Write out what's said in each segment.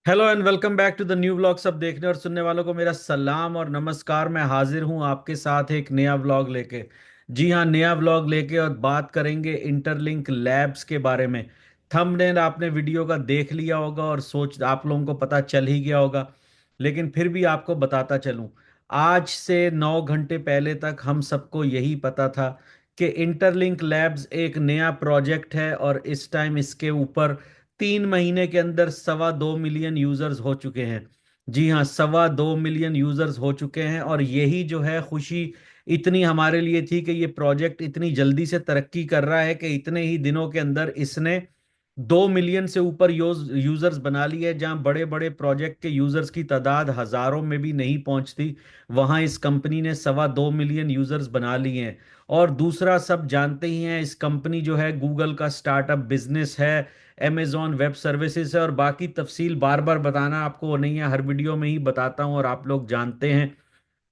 Hello and welcome back to the new vlog. सब देखने और सुनने वालों को मेरा सलाम और नमस्कार। मैं हाजिर हूं आपके साथ एक नया व्लॉग लेके। जी हाँ, नया व्लॉग लेके, और बात करेंगे इंटरलिंक लैब्स के बारे में। थंबनेल आपने वीडियो का देख लिया होगा और सोच आप लोगों को पता चल ही गया होगा, लेकिन फिर भी आपको बताता चलूं। आज से 9 घंटे पहले तक हम सबको यही पता था कि इंटरलिंक लैब्स एक नया प्रोजेक्ट है, और इस टाइम इसके ऊपर 3 महीने के अंदर 2.25 मिलियन यूजर्स हो चुके हैं। जी हाँ, 2.25 मिलियन यूजर्स हो चुके हैं, और यही जो है खुशी इतनी हमारे लिए थी कि ये प्रोजेक्ट इतनी जल्दी से तरक्की कर रहा है कि इतने ही दिनों के अंदर इसने 2 मिलियन से ऊपर यूजर्स बना लिए हैं। जहां बड़े बड़े प्रोजेक्ट के यूजर्स की तादाद हजारों में भी नहीं पहुंचती, वहां इस कंपनी ने 2.25 मिलियन यूजर्स बना लिए हैं। और दूसरा, सब जानते ही हैं, इस कंपनी जो है गूगल का स्टार्टअप बिजनेस है, अमेजॉन वेब सर्विसेज है, और बाकी तफसील बार बार बताना आपको नहीं है, हर वीडियो में ही बताता हूँ, और आप लोग जानते हैं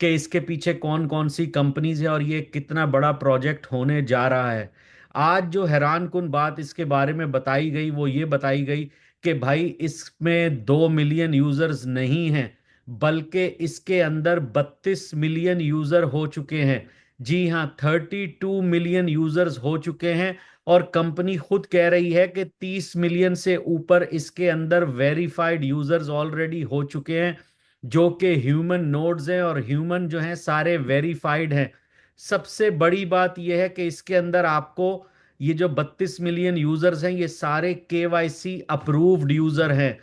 कि इसके पीछे कौन कौन सी कंपनीज है और ये कितना बड़ा प्रोजेक्ट होने जा रहा है। आज जो हैरान कुन बात इसके बारे में बताई गई वो ये बताई गई कि भाई इसमें 2 मिलियन यूजर्स नहीं हैं, बल्कि इसके अंदर 32 मिलियन यूजर हो चुके हैं। जी हाँ, 32 मिलियन यूजर्स हो चुके हैं। और कंपनी खुद कह रही है कि 30 मिलियन से ऊपर इसके अंदर वेरीफाइड यूजर्स ऑलरेडी हो चुके हैं, जो कि ह्यूमन नोड्स हैं, और ह्यूमन जो हैं सारे वेरीफाइड हैं। सबसे बड़ी बात यह है कि इसके अंदर आपको ये जो 32 मिलियन यूजर्स हैं, ये सारे केवाईसी अप्रूव्ड यूजर हैं।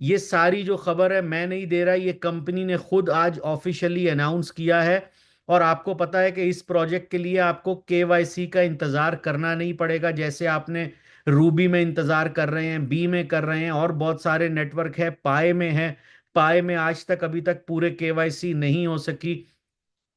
ये सारी जो खबर है मैं नहीं दे रहा, ये कंपनी ने खुद आज ऑफिशियली अनाउंस किया है। और आपको पता है कि इस प्रोजेक्ट के लिए आपको केवाईसी का इंतजार करना नहीं पड़ेगा, जैसे आपने रूबी में इंतजार कर रहे हैं, बी में कर रहे हैं, और बहुत सारे नेटवर्क है, पाए में है। पाए में आज तक अभी तक पूरे केवाईसी नहीं हो सकी।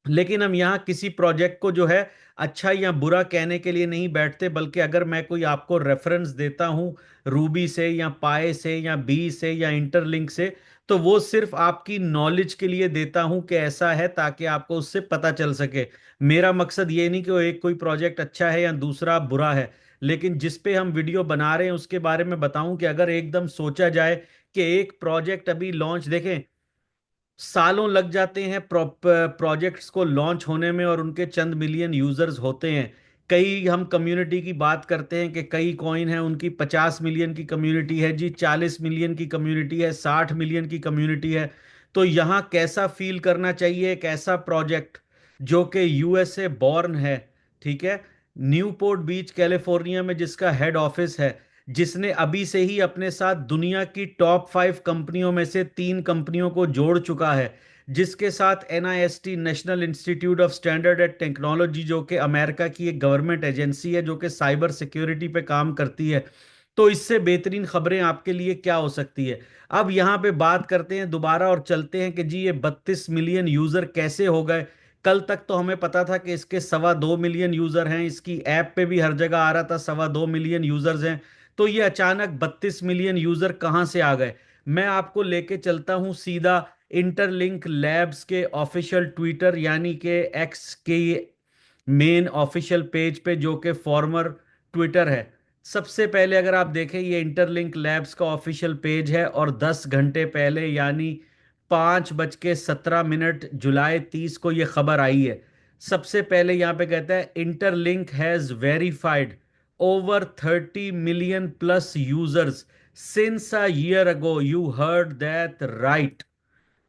लेकिन हम यहाँ किसी प्रोजेक्ट को जो है अच्छा या बुरा कहने के लिए नहीं बैठते, बल्कि अगर मैं कोई आपको रेफरेंस देता हूँ रूबी से या पाए से या बी से या इंटरलिंक से, तो वो सिर्फ आपकी नॉलेज के लिए देता हूँ कि ऐसा है, ताकि आपको उससे पता चल सके। मेरा मकसद ये नहीं कि वो एक कोई प्रोजेक्ट अच्छा है या दूसरा बुरा है, लेकिन जिस पे हम वीडियो बना रहे हैं उसके बारे में बताऊं कि अगर एकदम सोचा जाए कि एक प्रोजेक्ट अभी लॉन्च, देखें, सालों लग जाते हैं प्रोजेक्ट्स को लॉन्च होने में, और उनके चंद मिलियन यूजर्स होते हैं। कई हम कम्युनिटी की बात करते हैं कि कई कॉइन है उनकी 50 मिलियन की कम्युनिटी है, जी 40 मिलियन की कम्युनिटी है, 60 मिलियन की कम्युनिटी है। तो यहाँ कैसा फील करना चाहिए एक ऐसा प्रोजेक्ट जो कि यूएसए बॉर्न है, ठीक है, न्यूपोर्ट बीच कैलिफोर्निया में जिसका हेड ऑफिस है, जिसने अभी से ही अपने साथ दुनिया की टॉप 5 कंपनियों में से 3 कंपनियों को जोड़ चुका है, जिसके साथ NIST, national institute of standard and technology, जो कि अमेरिका की एक गवर्नमेंट एजेंसी है जो कि साइबर सिक्योरिटी पे काम करती है। तो इससे बेहतरीन खबरें आपके लिए क्या हो सकती है। अब यहाँ पे बात करते हैं दोबारा और चलते हैं कि जी ये 32 मिलियन यूजर कैसे हो गए। कल तक तो हमें पता था कि इसके 2.25 मिलियन यूजर हैं, इसकी ऐप पे भी हर जगह आ रहा था 2.25 मिलियन यूजर्स हैं। तो ये अचानक 32 मिलियन यूजर कहां से आ गए। मैं आपको लेके चलता हूं सीधा इंटरलिंक लैब्स के ऑफिशियल ट्विटर यानी कि एक्स के मेन ऑफिशियल पेज पे, जो कि फॉर्मर ट्विटर है। सबसे पहले अगर आप देखें, ये इंटरलिंक लैब्स का ऑफिशियल पेज है, और 10 घंटे पहले यानी 5:17 जुलाई 30 को ये खबर आई है। सबसे पहले यहाँ पे कहता है interlink has verified over 30 million plus users since a year ago. You heard that right.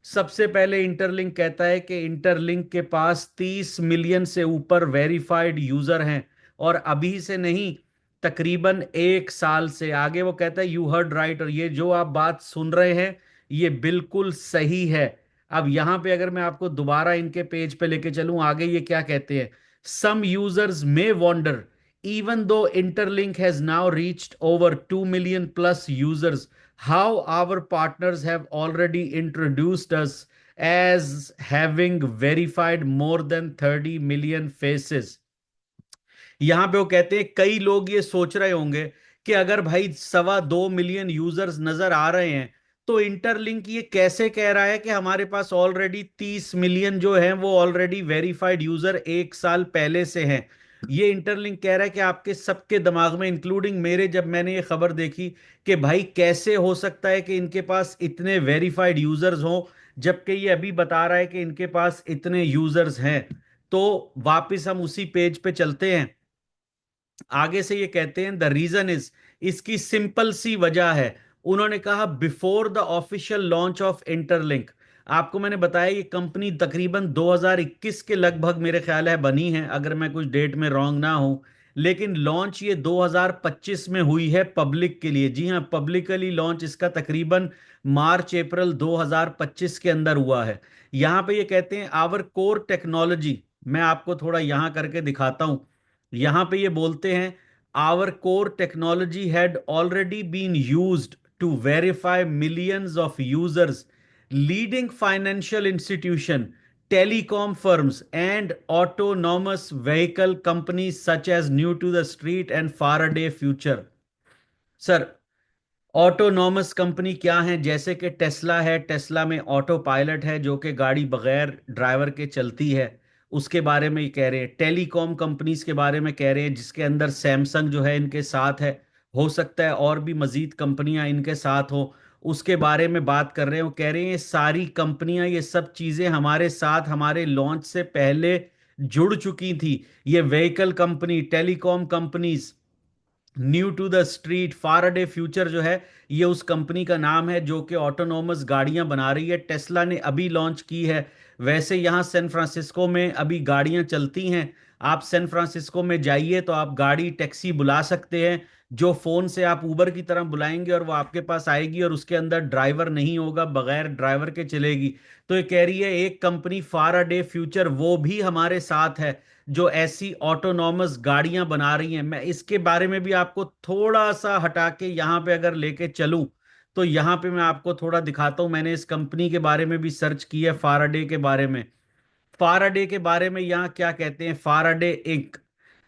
सबसे पहले इंटरलिंक कहता है कि इंटरलिंक के पास 30 मिलियन से ऊपर वेरीफाइड यूजर हैं, और अभी से नहीं, तकरीबन 1 साल से। आगे वो कहता है यू हर्ड राइट, और ये जो आप बात सुन रहे हैं ये बिल्कुल सही है। अब यहां पे अगर मैं आपको दोबारा इनके पेज पे लेके चलूं, आगे ये क्या कहते हैं। सम users may wander, even though interlink has now reached over 2 million plus users, how our partners have already introduced us as having verified more than 30 million faces। यहां पे वो कहते हैं कई लोग ये सोच रहे होंगे कि अगर भाई 2.25 मिलियन यूजर्स नजर आ रहे हैं, तो इंटरलिंक ये कैसे कह रहा है कि हमारे पास ऑलरेडी 30 मिलियन जो हैं वो ऑलरेडी वेरीफाइड यूजर 1 साल पहले से हैं। ये इंटरलिंक कह रहा है कि आपके सबके दिमाग में, इंक्लूडिंग मेरे, जब मैंने ये खबर देखी कि भाई कैसे हो सकता है कि इनके पास इतने वेरीफाइड यूजर्स हों, जबकि ये अभी बता रहा है कि इनके पास इतने यूजर्स हैं। तो वापस हम उसी पेज पे चलते हैं। आगे से ये कहते हैं द रीजन इज, इसकी सिंपल सी वजह है। उन्होंने कहा before the official launch of interlink. आपको मैंने बताया ये कंपनी तकरीबन 2021 के लगभग मेरे ख्याल है बनी है, अगर मैं कुछ डेट में रॉन्ग ना हूं। लेकिन लॉन्च ये 2025 में हुई है पब्लिक के लिए। जी हाँ, पब्लिकली लॉन्च इसका तकरीबन मार्च अप्रैल 2025 के अंदर हुआ है। यहां पे ये कहते हैं आवर कोर टेक्नोलॉजी, मैं आपको थोड़ा यहां करके दिखाता हूं। यहां पे ये बोलते हैं our core technology had already been used to verify millions of users, leading financial institution, telecom firms and autonomous vehicle companies such as New to the Street and Faraday Future। Sir, autonomous company क्या है? जैसे कि Tesla है, Tesla में auto pilot है जो कि गाड़ी बगैर ड्राइवर के चलती है, उसके बारे में ही कह रहे हैं। टेलीकॉम कंपनीज के बारे में कह रहे हैं, जिसके अंदर सैमसंग जो है इनके साथ है, हो सकता है और भी मजीद कंपनियां इनके साथ हो, उसके बारे में बात कर रहे हैं। वो कह रहे हैं ये सारी कंपनियां, ये सब चीजें हमारे साथ हमारे लॉन्च से पहले जुड़ चुकी थी। ये vehicle company, telecom companies, new to the street, Faraday Future जो है, ये उस कंपनी का नाम है जो कि ऑटोनोमस गाड़ियां बना रही है। टेस्ला ने अभी लॉन्च की है। वैसे यहाँ सैन फ्रांसिस्को में अभी गाड़ियां चलती हैं। आप सैन फ्रांसिस्को में जाइए तो आप गाड़ी टैक्सी बुला सकते हैं, जो फोन से आप उबर की तरह बुलाएंगे और वो आपके पास आएगी और उसके अंदर ड्राइवर नहीं होगा, बगैर ड्राइवर के चलेगी। तो ये कह रही है एक कंपनी फाराडे फ्यूचर वो भी हमारे साथ है, जो ऐसी ऑटोनॉमस गाड़ियां बना रही हैं। मैं इसके बारे में भी आपको थोड़ा सा हटा के यहां पे अगर लेके चलूं, तो यहां पे मैं आपको थोड़ा दिखाता हूं। मैंने इस कंपनी के बारे में भी सर्च किया है, फाराडे के बारे में। फाराडे के बारे में यहाँ क्या कहते हैं, फाराडे इंक,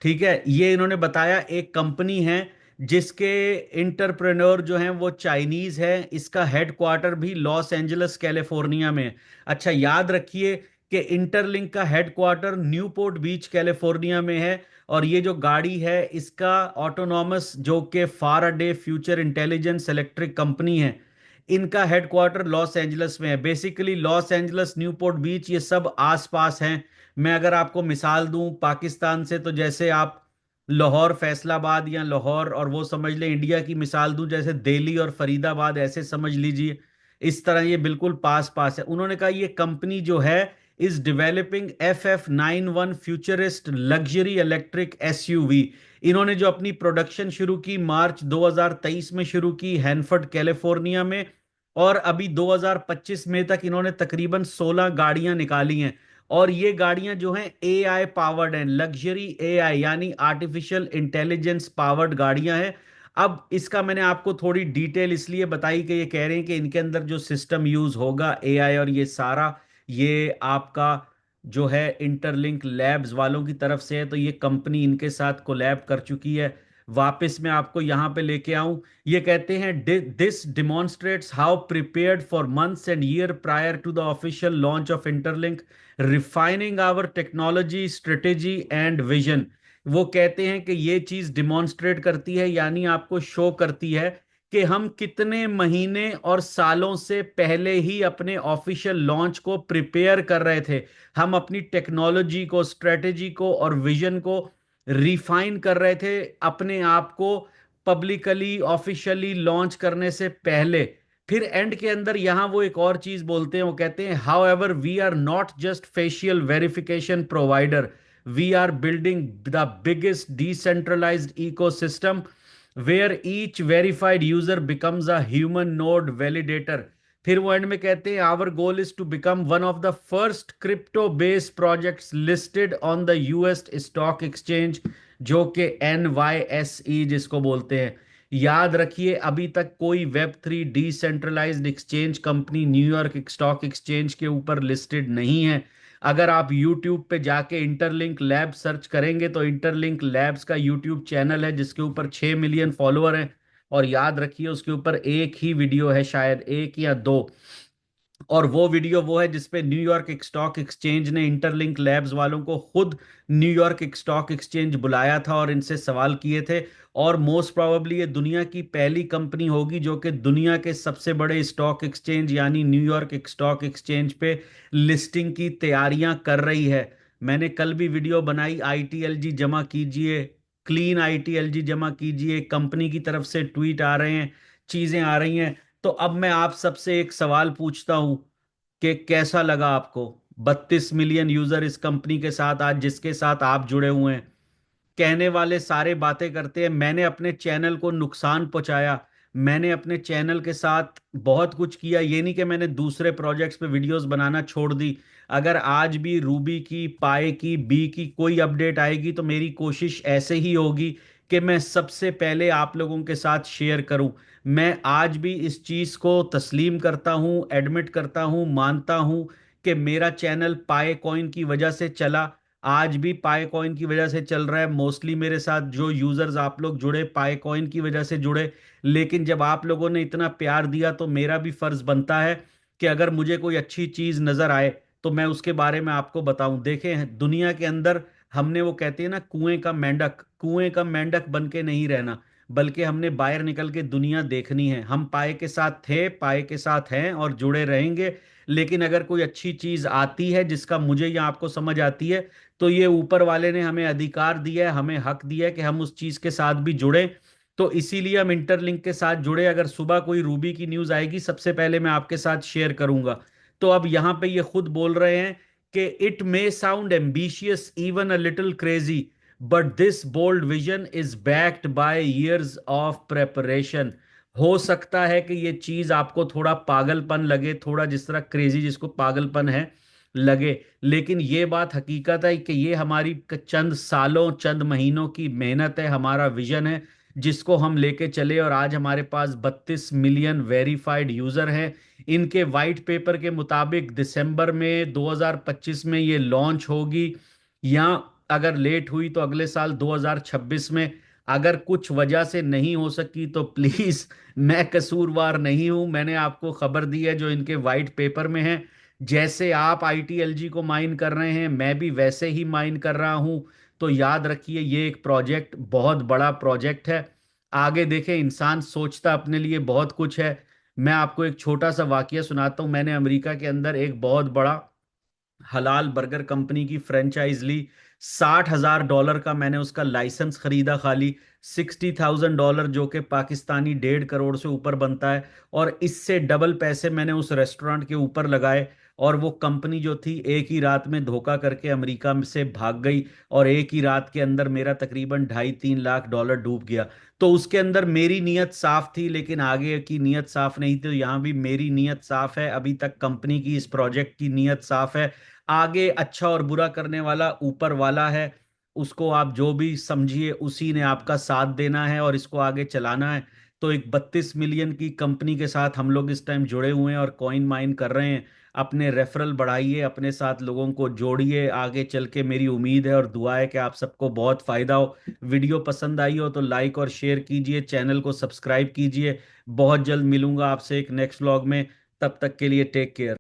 ठीक है, ये इन्होंने बताया एक कंपनी है जिसके इंटरप्रेन्योर जो हैं वो चाइनीज है। इसका हेडक्वार्टर भी लॉस एंजलिस कैलिफोर्निया में है। अच्छा, याद रखिए कि इंटरलिंक का हेडक्वार्टर न्यूपोर्ट बीच कैलिफोर्निया में है। और ये जो गाड़ी है इसका ऑटोनॉमस, जो कि फाराडे फ्यूचर इंटेलिजेंस इलेक्ट्रिक कंपनी है, इनका हेडक्वार्टर लॉस एंजलिस में है। बेसिकली लॉस एंजलिस, न्यूपोर्ट बीच, ये सब आसपास हैं। मैं अगर आपको मिसाल दूं पाकिस्तान से, तो जैसे आप लाहौर फैसलाबाद, या लाहौर और वो समझ लें, इंडिया की मिसाल दूं जैसे दिल्ली और फरीदाबाद, ऐसे समझ लीजिए। इस तरह ये बिल्कुल पास पास है। उन्होंने कहा ये कंपनी जो है is developing FF91 futurist luxury electric SUV। इन्होंने जो अपनी प्रोडक्शन शुरू की मार्च 2023 में शुरू की, हैनफर्ड कैलिफोर्निया में, और अभी 2025 में तक इन्होंने तकरीबन 16 गाड़ियां निकाली हैं। और ये गाड़ियां जो हैं AI पावर्ड हैं, लग्जरी AI यानी आर्टिफिशियल इंटेलिजेंस पावर्ड गाड़ियां हैं। अब इसका मैंने आपको थोड़ी डिटेल इसलिए बताई कि ये कह रहे हैं कि इनके अंदर जो सिस्टम यूज होगा AI और ये सारा, ये आपका जो है इंटरलिंक लैब्स वालों की तरफ से है। तो ये कंपनी इनके साथ कोलैब कर चुकी है। वापस मैं आपको यहां पे लेके आऊं, ये कहते हैं this demonstrates how prepared for months and year prior to the official launch of Interlink, refining our technology strategy and vision. वो कहते हैं कि ये चीज डिमॉन्स्ट्रेट करती है, यानी आपको शो करती है कि हम कितने महीने और सालों से पहले ही अपने ऑफिशियल लॉन्च को प्रिपेयर कर रहे थे। हम अपनी टेक्नोलॉजी को, स्ट्रेटेजी को और विजन को रिफाइन कर रहे थे अपने आप को पब्लिकली ऑफिशियली लॉन्च करने से पहले। फिर एंड के अंदर यहां वो एक और चीज बोलते हैं, वो कहते हैं however we are not just facial verification provider, we are building the biggest decentralised ecosystem where each verified user becomes a human node validator. फिर वो एंड में कहते हैं our goal is to become one of the first crypto based projects listed on the US stock exchange, जो कि NYSE जिसको बोलते हैं। याद रखिए अभी तक कोई Web3 decentralised exchange company New York stock exchange के ऊपर लिस्टेड नहीं है। अगर आप YouTube पे जाके इंटरलिंक लैब सर्च करेंगे तो इंटरलिंक लैब्स का YouTube चैनल है जिसके ऊपर 6 मिलियन फॉलोअर हैं। और याद रखिए उसके ऊपर एक ही वीडियो है, शायद एक या दो, और वो वीडियो वो है जिसपे न्यूयॉर्क स्टॉक एक्सचेंज ने इंटरलिंक लैब्स वालों को खुद न्यूयॉर्क स्टॉक एक्सचेंज बुलाया था और इनसे सवाल किए थे। और मोस्ट प्रोबेबली ये दुनिया की पहली कंपनी होगी जो कि दुनिया के सबसे बड़े स्टॉक एक्सचेंज यानी न्यूयॉर्क स्टॉक एक्सचेंज पे लिस्टिंग की तैयारियां कर रही है। मैंने कल भी वीडियो बनाई, आईटीएलजी जमा कीजिए, क्लीन आईटीएलजी जमा कीजिए, कंपनी की तरफ से ट्वीट आ रहे हैं, चीजें आ रही हैं। तो अब मैं आप सबसे एक सवाल पूछता हूं कि कैसा लगा आपको? 32 मिलियन यूजर इस कंपनी के साथ आज जिसके साथ आप जुड़े हुए हैं। कहने वाले सारे बातें करते हैं, मैंने अपने चैनल को नुकसान पहुंचाया, मैंने अपने चैनल के साथ बहुत कुछ किया, ये नहीं कि मैंने दूसरे प्रोजेक्ट्स पे वीडियोस बनाना छोड़ दी। अगर आज भी रूबी की, पाई की, बी की कोई अपडेट आएगी तो मेरी कोशिश ऐसे ही होगी कि मैं सबसे पहले आप लोगों के साथ शेयर करूं। मैं आज भी इस चीज को तस्लीम करता हूं, एडमिट करता हूं, मानता हूं कि मेरा चैनल पाए कॉइन की वजह से चला, आज भी पाई कॉइन की वजह से चल रहा है। मोस्टली मेरे साथ जो यूजर्स आप लोग जुड़े पाई कॉइन की वजह से जुड़े। लेकिन जब आप लोगों ने इतना प्यार दिया तो मेरा भी फर्ज बनता है कि अगर मुझे कोई अच्छी चीज नजर आए तो मैं उसके बारे में आपको बताऊं। देखें, दुनिया के अंदर हमने वो कहते हैं ना, कुएं का मेंढक बन के नहीं रहना, बल्कि हमने बाहर निकल के दुनिया देखनी है। हम पाए के साथ थे, पाए के साथ हैं और जुड़े रहेंगे। लेकिन अगर कोई अच्छी चीज आती है जिसका मुझे या आपको समझ आती है तो ये ऊपर वाले ने हमें अधिकार दिया है, हमें हक दिया है कि हम उस चीज के साथ भी जुड़े। तो इसीलिए हम इंटरलिंक के साथ जुड़े। अगर सुबह कोई रूबी की न्यूज आएगी सबसे पहले मैं आपके साथ शेयर करूंगा। तो अब यहां पे ये खुद बोल रहे हैं कि it may sound ambitious, even a little crazy, but this bold vision is backed by years of preparation. हो सकता है कि ये चीज आपको थोड़ा पागलपन लगे, थोड़ा जिस तरह क्रेजी जिसको पागलपन है लगे, लेकिन ये बात हकीकत है कि ये हमारी चंद सालों, चंद महीनों की मेहनत है, हमारा विजन है जिसको हम लेके चले। और आज हमारे पास 32 मिलियन वेरीफाइड यूजर हैं। इनके वाइट पेपर के मुताबिक दिसंबर में 2025 में ये लॉन्च होगी, या अगर लेट हुई तो अगले साल 2026 में। अगर कुछ वजह से नहीं हो सकी तो प्लीज, मैं कसूरवार नहीं हूं, मैंने आपको खबर दी है जो इनके वाइट पेपर में है। जैसे आप आईटीएलजी को माइन कर रहे हैं मैं भी वैसे ही माइन कर रहा हूं। तो याद रखिए ये एक प्रोजेक्ट, बहुत बड़ा प्रोजेक्ट है। आगे देखें, इंसान सोचता अपने लिए बहुत कुछ है। मैं आपको एक छोटा सा वाकया सुनाता हूं। मैंने अमेरिका के अंदर एक बहुत बड़ा हलाल बर्गर कंपनी की फ्रेंचाइज ली। $60,000 का मैंने उसका लाइसेंस खरीदा, खाली $60,000, जो कि पाकिस्तानी 1.5 करोड़ से ऊपर बनता है। और इससे डबल पैसे मैंने उस रेस्टोरेंट के ऊपर लगाए। और वो कंपनी जो थी एक ही रात में धोखा करके अमेरिका में से भाग गई। और एक ही रात के अंदर मेरा तकरीबन 2.5-3 लाख डॉलर डूब गया। तो उसके अंदर मेरी नीयत साफ थी, लेकिन आगे की नीयत साफ नहीं थी। तो यहाँ भी मेरी नीयत साफ है, अभी तक कंपनी की, इस प्रोजेक्ट की नीयत साफ है। आगे अच्छा और बुरा करने वाला ऊपर वाला है, उसको आप जो भी समझिए उसी ने आपका साथ देना है और इसको आगे चलाना है। तो एक 32 मिलियन की कंपनी के साथ हम लोग इस टाइम जुड़े हुए हैं और कॉइन माइन कर रहे हैं। अपने रेफरल बढ़ाइए, अपने साथ लोगों को जोड़िए। आगे चल के मेरी उम्मीद है और दुआ है कि आप सबको बहुत फायदा हो। वीडियो पसंद आई हो तो लाइक और शेयर कीजिए, चैनल को सब्सक्राइब कीजिए। बहुत जल्द मिलूंगा आपसे एक नेक्स्ट व्लॉग में। तब तक के लिए टेक केयर।